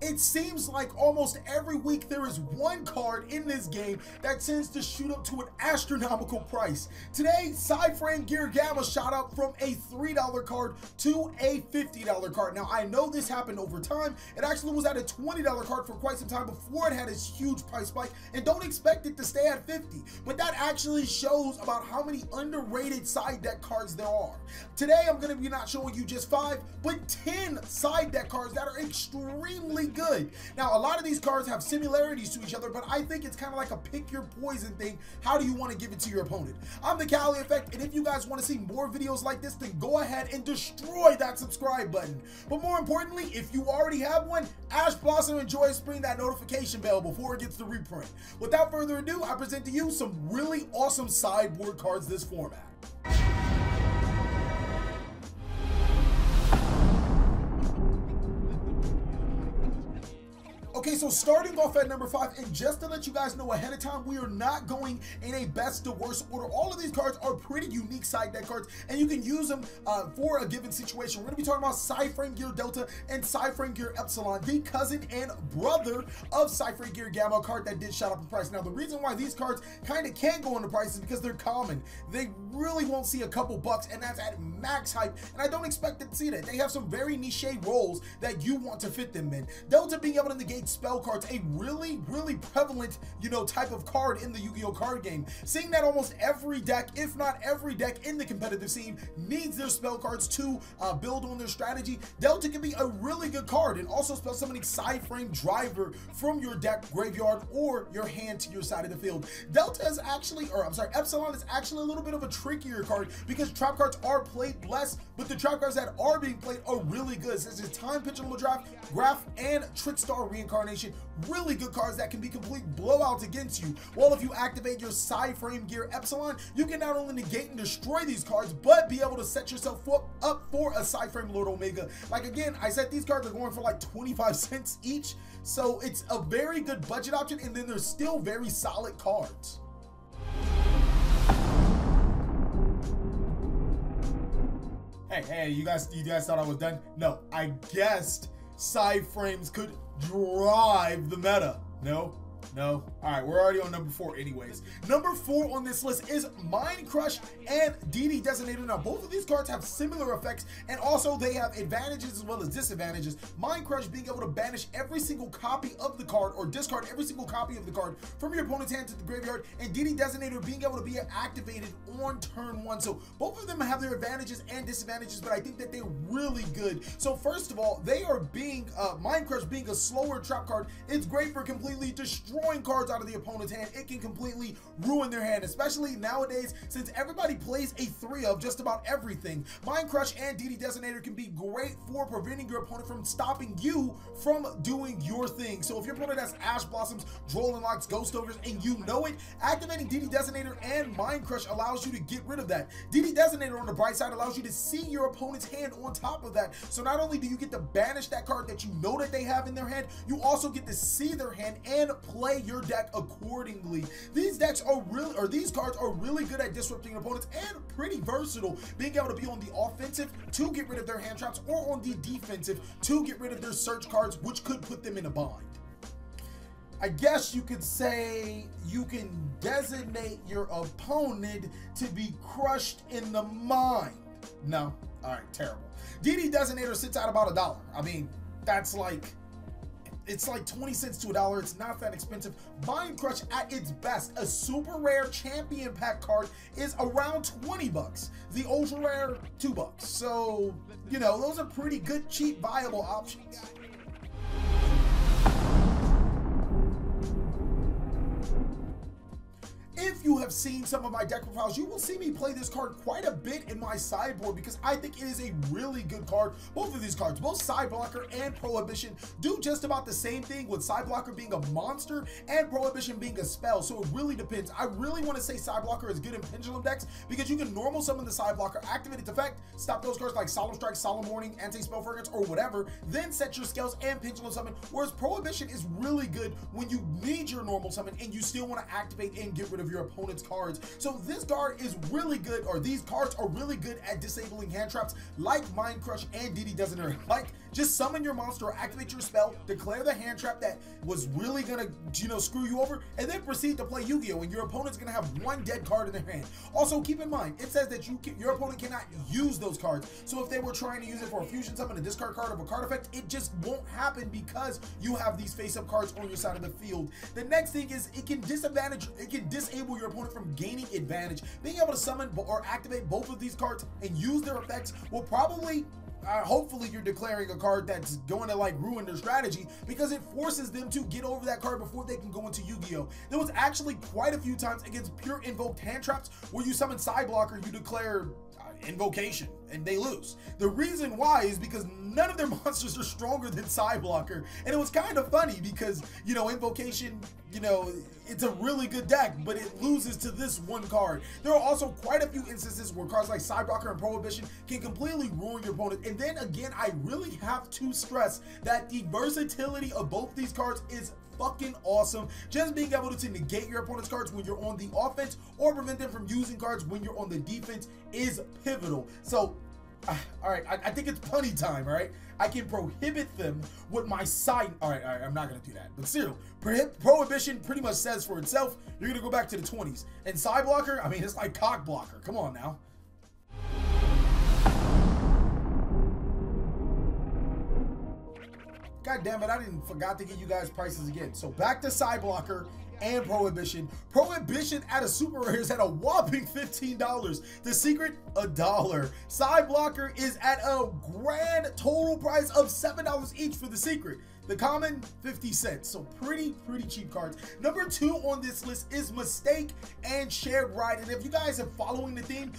It seems like almost every week there is one card in this game that tends to shoot up to an astronomical price. Today, Sci-Frame Gear Gamma shot up from a $3 card to a $50 card. Now, I know this happened over time. It actually was at a $20 card for quite some time before it had its huge price spike, and don't expect it to stay at $50. But that actually shows about how many underrated side deck cards there are. Today, I'm going to be not showing you just 5, but 10 side deck cards that are extremely good. Now, a lot of these cards have similarities to each other, but I think it's kind of like a pick your poison thing. How do you want to give it to your opponent? I'm TheCaliEffect, and if you guys want to see more videos like this, then go ahead and destroy that subscribe button. But more importantly, if you already have one, Ash Blossom and Joy Spring that notification bell before it gets to reprint. Without further ado, I present to you some really awesome sideboard cards this format. Okay, so starting off at number 5, and just to let you guys know ahead of time, we are not going in a best to worst order. All of these cards are pretty unique side deck cards, and you can use them for a given situation. We're going to be talking about Sci-Frame Gear Delta and Sci-Frame Gear Epsilon, the cousin and brother of Sci-Frame Gear Gamma, card that did shot up in price. Now, the reason why these cards kind of can't go into price is because they're common. They really won't see a couple bucks, and that's at max hype, and I don't expect to see that. They have some very niche roles that you want to fit them in. Delta being able to negate spell cards, a really prevalent, type of card in the Yu-Gi-Oh card game. Seeing that almost every deck, if not every deck in the competitive scene, needs their spell cards to build on their strategy, Delta can be a really good card, and also spell summoning Sci-Frame Driver from your deck graveyard or your hand to your side of the field. Delta is actually, Epsilon is actually a little bit of a trickier card because trap cards are played less, but the trap cards that are being played are really good, such as Time Pendulum Graph, and Trickstar Reincarnation. Really good cards that can be complete blowouts against you. Well, if you activate your Sci-Frame Gear Epsilon, you can not only negate and destroy these cards, but be able to set yourself up for a Sci-Frame Lord Omega. Like, again, I said these cards are going for like 25 cents each, so it's a very good budget option, and then they're still very solid cards. Hey, you guys thought I was done? No, I guessed Sci-Frames could drive the meta. No. All right, we're already on number 4 anyways. Number 4 on this list is Mind Crush and DD Designator. Now, both of these cards have similar effects, and also they have advantages as well as disadvantages. Mind Crush being able to banish every single copy of the card or discard every single copy of the card from your opponent's hand to the graveyard, and DD Designator being able to be activated on turn 1. So both of them have their advantages and disadvantages, but I think that they're really good. So first of all, they are being Mind Crush being a slower trap card. It's great for completely destroying cards out of the opponent's hand. It can completely ruin their hand, especially nowadays since everybody plays a 3 of just about everything. Mind Crush and DD Designator can be great for preventing your opponent from stopping you from doing your thing. So if your opponent has Ash Blossoms, Droll and Locks, Ghost Ogres, and you know it, activating DD Designator and Mind Crush allows you to get rid of that. DD Designator on the bright side allows you to see your opponent's hand on top of that. So not only do you get to banish that card that you know that they have in their hand, you also get to see their hand and play your deck accordingly. These cards are really good at disrupting opponents and pretty versatile, being able to be on the offensive to get rid of their hand traps or on the defensive to get rid of their search cards, which could put them in a bind. I guess you could say you can designate your opponent to be crushed in the mind. No, all right, terrible. DD Designator sits at about $1. I mean, that's like, it's like 20 cents to $1. It's not that expensive. Mind Crush at its best, a super rare champion pack card, is around 20 bucks. The ultra rare, $2. So, those are pretty good, cheap, viable options. If you have seen some of my deck profiles, you will see me play this card quite a bit in my sideboard because I think it is a really good card. Both of these cards, both Side Blocker and Prohibition, do just about the same thing, with Side Blocker being a monster and Prohibition being a spell, so it really depends. I really want to say Side Blocker is good in Pendulum decks because you can normal summon the Side Blocker, activate its effect, stop those cards like Solemn Strike, Solemn Warning, Anti-Spell Fragrance, or whatever, then set your scales and Pendulum Summon, whereas Prohibition is really good when you need your normal summon and you still want to activate and get rid of your opponent's opponent's cards. So this card is really good, or these cards are really good at disabling hand traps like Mind Crush and DD Designator. Like, just summon your monster or activate your spell, declare the hand trap that was really gonna, you know, screw you over, and then proceed to play Yu-Gi-Oh! And your opponent's gonna have one dead card in their hand. Also, keep in mind, it says that your opponent cannot use those cards. So if they were trying to use it for a fusion summon, a discard card of a card effect, it just won't happen because you have these face-up cards on your side of the field. The next thing is it can disable your opponent from gaining advantage. Being able to summon or activate both of these cards and use their effects will probably hopefully you're declaring a card that's going to like ruin their strategy, because it forces them to get over that card before they can go into Yu-Gi-Oh! There was actually quite a few times against pure invoked hand traps where you summon side blocker, you declare invocation, and they lose. The reason why is because none of their monsters are stronger than side blocker, and it was kind of funny because, you know, invocation, you know, it's a really good deck, but it loses to this one card. There are also quite a few instances where cards like side blocker and prohibition can completely ruin your opponent. And then again, I really have to stress that the versatility of both these cards is fucking awesome. Just being able to negate your opponent's cards when you're on the offense or prevent them from using cards when you're on the defense is pivotal. So all right, I think it's punny time, all right? I can prohibit them with my side. All right, I'm not gonna do that. But still, prohibition pretty much says for itself, you're gonna go back to the 20s. And side blocker, I mean, it's like cock blocker. Come on now. God damn it, I forgot to give you guys prices again. So back to side blocker and prohibition. Prohibition at a super rare is at a whopping $15. The secret, $1. Side blocker is at a grand total price of $7 each for the secret. The common, 50 cents. So pretty cheap cards. Number 2 on this list is Mistake and Shared Ride. And if you guys are following the theme,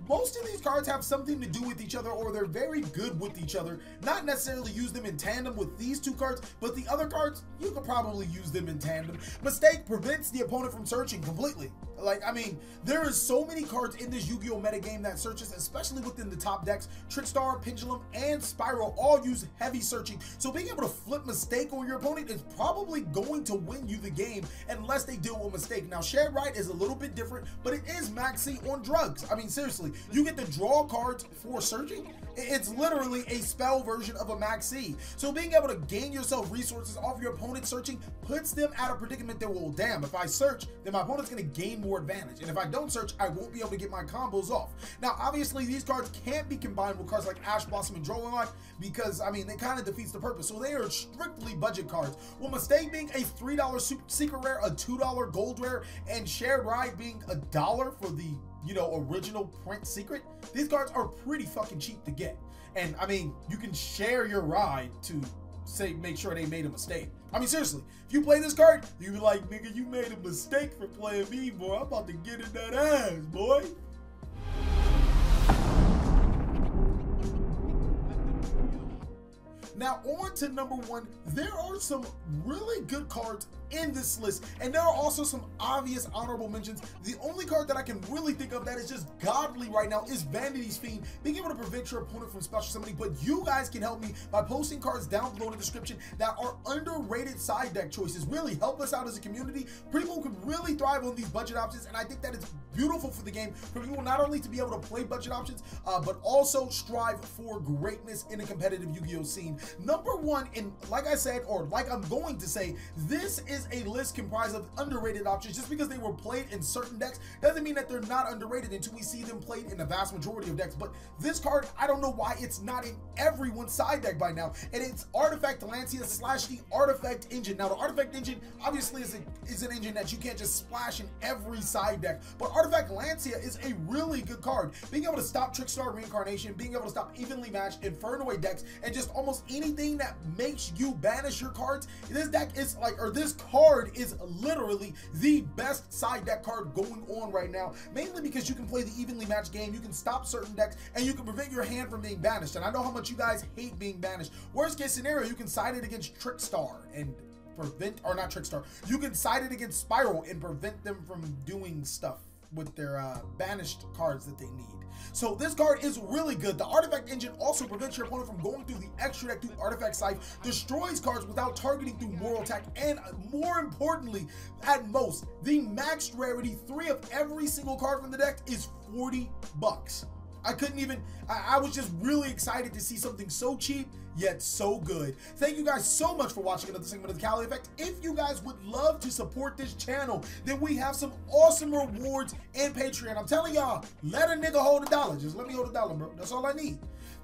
most of these cards have something to do with each other, or they're very good with each other. Not necessarily use them in tandem with these two cards, but the other cards, you could probably use them in tandem. Mistake prevents the opponent from searching completely. Like, I mean, there is so many cards in this Yu-Gi-Oh! Metagame that searches, especially within the top decks. Trickstar, Pendulum, and Spiral all use heavy searching. So being able to flip Mistake on your opponent is probably going to win you the game unless they deal with Mistake. Now, Shared Ride is a little bit different, but it is Max C on drugs. I mean, seriously, you get to draw cards for searching. It's literally a spell version of a Max C. So being able to gain yourself resources off your opponent searching puts them at a predicament that, well, damn, if I search, then my opponent's going to gain more advantage. And if I don't search, I won't be able to get my combos off. Now, obviously, these cards can't be combined with cards like Ash Blossom and Drogon because, I mean, it kind of defeats the purpose. So they are strictly budget cards. With Mistake being a $3 secret rare, a $2 gold rare, and Shared Ride being $1 for the, you know, original print secret, these cards are pretty fucking cheap to get. And I mean, you can share your ride to say, make sure they made a mistake. I mean, seriously, if you play this card, you be like, nigga, you made a mistake for playing me, boy. I'm about to get in that ass, boy. Now on to number 1. There are some really good cards in this list, and there are also some obvious honorable mentions. The only card that I can really think of that is just godly right now is Vanity's Fiend, being able to prevent your opponent from special summoning. But you guys can help me by posting cards down below in the description that are underrated side deck choices. Really help us out as a community. People can really thrive on these budget options, and I think that it's beautiful for the game for people not only to be able to play budget options, but also strive for greatness in a competitive Yu-Gi-Oh scene. Number 1, and like I said, or like I'm going to say, this is a list comprised of underrated options. Just because they were played in certain decks doesn't mean that they're not underrated until we see them played in the vast majority of decks. But this card, I don't know why it's not in everyone's side deck by now, and it's Artifact Lancia / the Artifact Engine. Now the Artifact Engine obviously is an engine that you can't just splash in every side deck, but Artifact Lancia is a really good card. Being able to stop Trickstar Reincarnation, being able to stop evenly matched Infernoid decks, and just almost anything that makes you banish your cards. This deck is like, or this card is literally the best side deck card going on right now, mainly because you can play the evenly matched game, you can stop certain decks, and you can prevent your hand from being banished. And I know how much you guys hate being banished. Worst case scenario, you can side it against Trickstar and prevent, or not Trickstar, you can side it against Spiral and prevent them from doing stuff. banished cards that they need. So this card is really good. The artifact engine also prevents your opponent from going through the extra deck through artifact scythe, destroys cards without targeting through moral attack, and more importantly, at most, the maxed rarity 3 of every single card from the deck is $40. I was just really excited to see something so cheap, yet so good. Thank you guys so much for watching another segment of the Cali Effect. If you guys would love to support this channel, then we have some awesome rewards and Patreon. I'm telling y'all, let a nigga hold $1. Just let me hold $1, bro. That's all I need.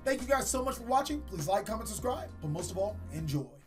Thank you guys so much for watching. Please like, comment, subscribe, but most of all, enjoy.